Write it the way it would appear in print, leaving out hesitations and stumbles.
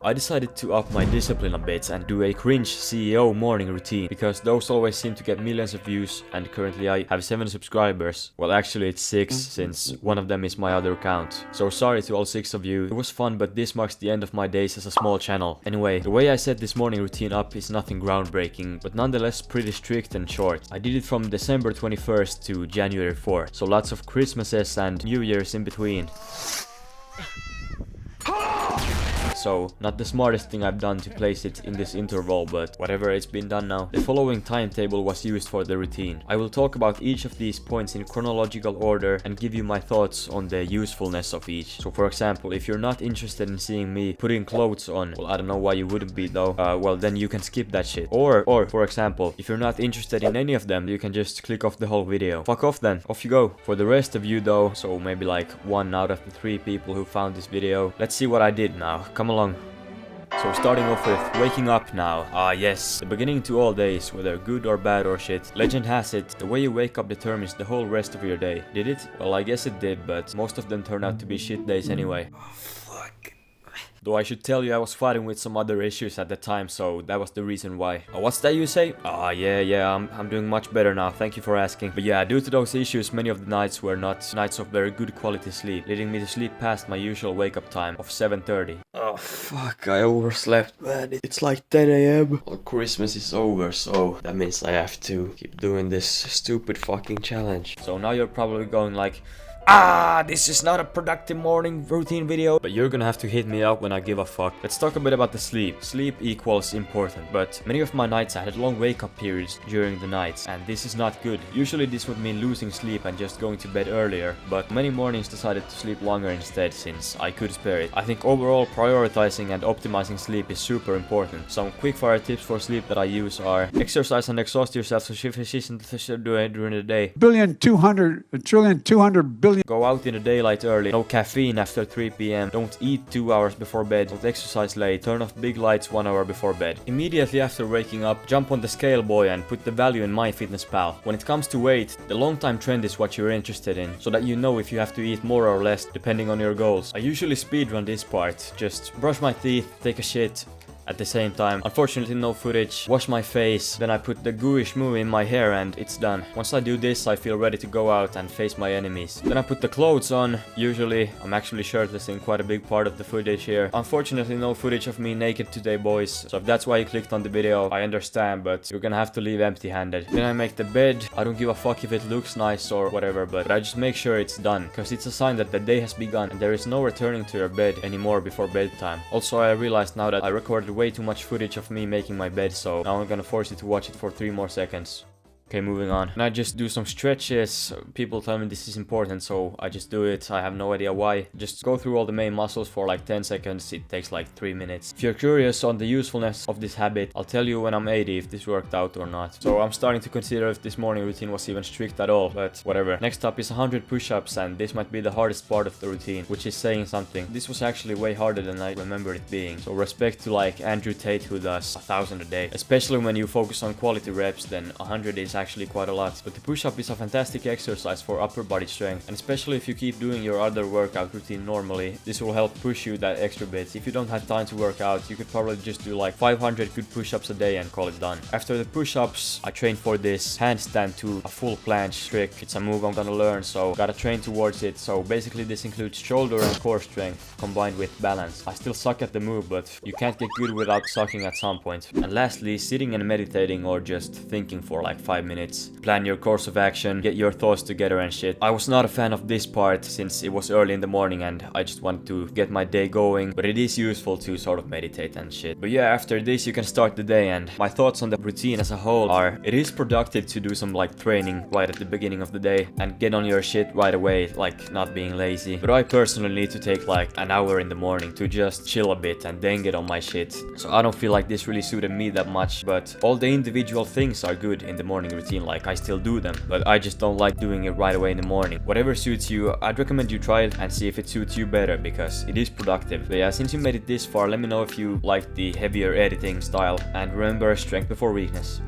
I decided to up my discipline a bit and do a cringe CEO morning routine, because those always seem to get millions of views, and currently I have 7 subscribers. Well, actually it's 6, since one of them is my other account. So sorry to all 6 of you. It was fun, but this marks the end of my days as a small channel. Anyway, the way I set this morning routine up is nothing groundbreaking, but nonetheless pretty strict and short. I did it from December 21st to January 4th, so lots of Christmases and New Year's in between. So, not the smartest thing I've done to place it in this interval, but whatever, it's been done now. The following timetable was used for the routine. I will talk about each of these points in chronological order and give you my thoughts on the usefulness of each. So for example, if you're not interested in seeing me putting clothes on, well, I don't know why you wouldn't be though, well then you can skip that shit. Or for example, if you're not interested in any of them, you can just click off the whole video. Fuck off then, off you go. For the rest of you though, so maybe like 1 out of the 3 people who found this video, let's see what I did now. Come along. So starting off with waking up now. Ah yes, the beginning to all days, whether good or bad or shit. Legend has it, the way you wake up determines the whole rest of your day. Did it? Well, I guess it did, but most of them turn out to be shit days anyway. Oh, fuck. Though I should tell you I was fighting with some other issues at the time, so that was the reason why. Oh, what's that you say? Ah, yeah, I'm doing much better now, thank you for asking. But yeah, due to those issues, many of the nights were not nights of very good quality sleep, leading me to sleep past my usual wake-up time of 7:30. Oh, fuck, I overslept, man. It's like 10 AM. Well, Christmas is over, so that means I have to keep doing this stupid fucking challenge. So now you're probably going like, ah, this is not a productive morning routine video. But you're gonna have to hit me up when I give a fuck. Let's talk a bit about the sleep. Sleep equals important, but many of my nights I had long wake up periods during the nights, and this is not good. Usually this would mean losing sleep and just going to bed earlier, but many mornings decided to sleep longer instead since I could spare it. I think overall prioritizing and optimizing sleep is super important. Some quickfire tips for sleep that I use are: exercise and exhaust yourself sufficiently during the day. 1,200,000,000,200,000,000,000. Go out in the daylight early, no caffeine after 3 PM, don't eat 2 hours before bed, don't exercise late, turn off big lights 1 hour before bed. Immediately after waking up, jump on the scale boy and put the value in MyFitnessPal. When it comes to weight, the long time trend is what you're interested in, so that you know if you have to eat more or less depending on your goals. I usually speedrun this part, just brush my teeth, take a shit at the same time. Unfortunately no footage. Wash my face, then I put the gooey schmoo in my hair and it's done. Once I do this, I feel ready to go out and face my enemies. Then I put the clothes on. Usually I'm actually shirtless in quite a big part of the footage here. Unfortunately no footage of me naked today, boys, so if that's why you clicked on the video, I understand, but you're gonna have to leave empty-handed. Then I make the bed. I don't give a fuck if it looks nice or whatever, but I just make sure it's done, because it's a sign that the day has begun and there is no returning to your bed anymore before bedtime. Also, I realized now that I recorded way too much footage of me making my bed, so now I'm gonna force you to watch it for 3 more seconds. Okay, moving on. And I just do some stretches. People tell me this is important, so I just do it. I have no idea why. Just go through all the main muscles for like 10 seconds. It takes like 3 minutes. If you're curious on the usefulness of this habit, I'll tell you when I'm 80 if this worked out or not. So I'm starting to consider if this morning routine was even strict at all, but whatever. Next up is 100 push-ups, and this might be the hardest part of the routine, which is saying something. This was actually way harder than I remember it being. So respect to like Andrew Tate, who does 1,000 a day. Especially when you focus on quality reps, then 100 is actually quite a lot. But the push-up is a fantastic exercise for upper body strength, and especially if you keep doing your other workout routine normally, this will help push you that extra bit. If you don't have time to work out, you could probably just do like 500 good push-ups a day and call it done. After the push-ups, I train for this handstand to a full planche trick. It's a move I'm gonna learn, so gotta train towards it. So basically this includes shoulder and core strength combined with balance. I still suck at the move, but you can't get good without sucking at some point. And lastly, sitting and meditating or just thinking for like 5 minutes. Plan your course of action, get your thoughts together and shit. I was not a fan of this part since it was early in the morning and I just wanted to get my day going, but it is useful to sort of meditate and shit. But yeah, after this you can start the day, and my thoughts on the routine as a whole are: it is productive to do some like training right at the beginning of the day and get on your shit right away, like not being lazy. But I personally need to take like an hour in the morning to just chill a bit and then get on my shit. So I don't feel like this really suited me that much, but all the individual things are good in the morning routine, like I still do them, but I just don't like doing it right away in the morning. Whatever suits you, I'd recommend you try it and see if it suits you better, because it is productive. But yeah, since you made it this far, let me know if you like the heavier editing style, and remember, strength before weakness.